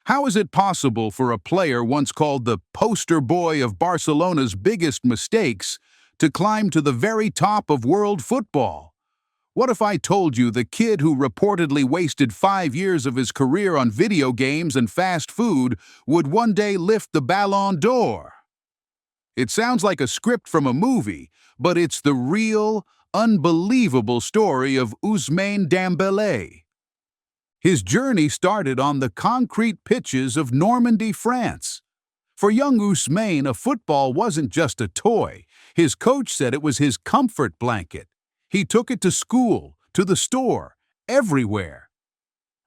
How is it possible for a player once called the poster boy of Barcelona's biggest mistakes to climb to the very top of world football? What if I told you the kid who reportedly wasted 5 years of his career on video games and fast food would one day lift the Ballon d'Or? It sounds like a script from a movie, but it's the real, unbelievable story of Ousmane Dembélé. His journey started on the concrete pitches of Normandy, France. For young Ousmane, a football wasn't just a toy. His coach said it was his comfort blanket. He took it to school, to the store, everywhere.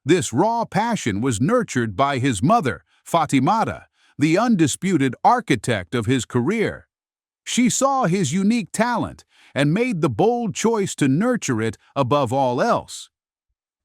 This raw passion was nurtured by his mother, Fatimata, the undisputed architect of his career. She saw his unique talent and made the bold choice to nurture it above all else.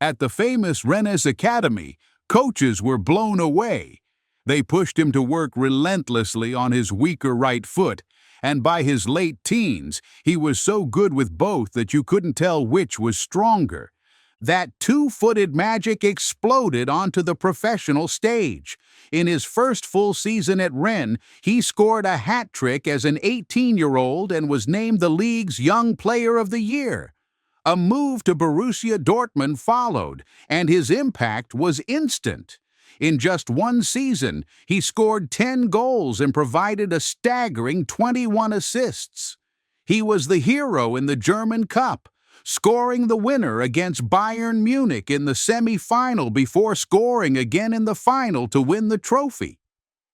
At the famous Rennes Academy, coaches were blown away. They pushed him to work relentlessly on his weaker right foot, and by his late teens, he was so good with both that you couldn't tell which was stronger. That two-footed magic exploded onto the professional stage. In his first full season at Rennes, he scored a hat-trick as an 18-year-old and was named the league's Young Player of the Year. A move to Borussia Dortmund followed, and his impact was instant. In just one season, he scored 10 goals and provided a staggering 21 assists. He was the hero in the German Cup, scoring the winner against Bayern Munich in the semi-final before scoring again in the final to win the trophy.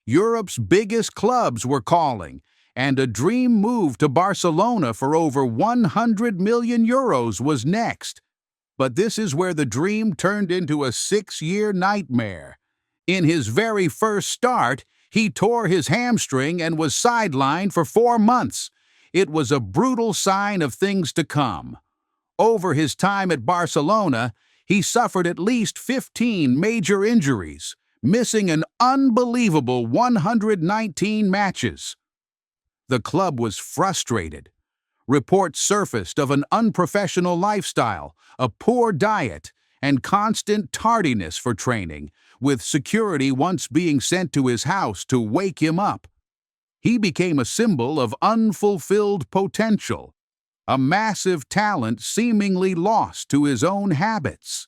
Europe's biggest clubs were calling, and a dream move to Barcelona for over 100 million euros was next. But this is where the dream turned into a 6-year nightmare. In his very first start, he tore his hamstring and was sidelined for 4 months. It was a brutal sign of things to come. Over his time at Barcelona, he suffered at least 15 major injuries, missing an unbelievable 119 matches. The club was frustrated. Reports surfaced of an unprofessional lifestyle, a poor diet, and constant tardiness for training, with security once being sent to his house to wake him up. He became a symbol of unfulfilled potential, a massive talent seemingly lost to his own habits.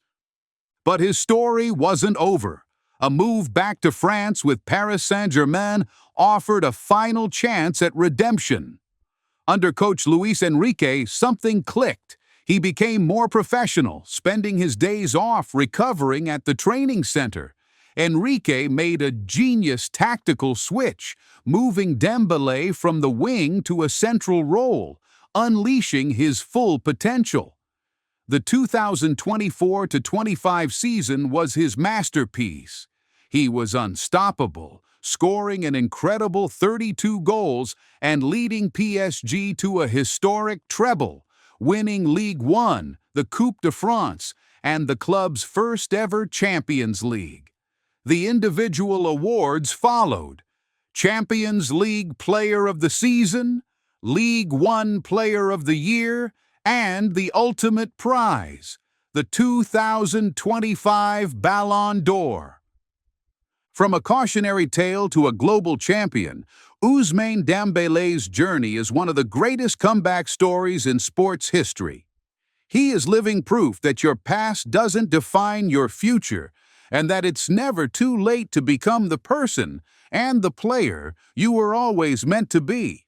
But his story wasn't over. A move back to France with Paris Saint-Germain offered a final chance at redemption. Under coach Luis Enrique, something clicked. He became more professional, spending his days off recovering at the training center. Enrique made a genius tactical switch, moving Dembele from the wing to a central role, unleashing his full potential. The 2024-25 season was his masterpiece. He was unstoppable, scoring an incredible 32 goals and leading PSG to a historic treble, winning Ligue 1, the Coupe de France, and the club's first-ever Champions League. The individual awards followed: Champions League Player of the Season, Ligue 1 Player of the Year, and the ultimate prize, the 2025 Ballon d'Or. From a cautionary tale to a global champion, Ousmane Dembélé's journey is one of the greatest comeback stories in sports history. He is living proof that your past doesn't define your future, and that it's never too late to become the person and the player you were always meant to be.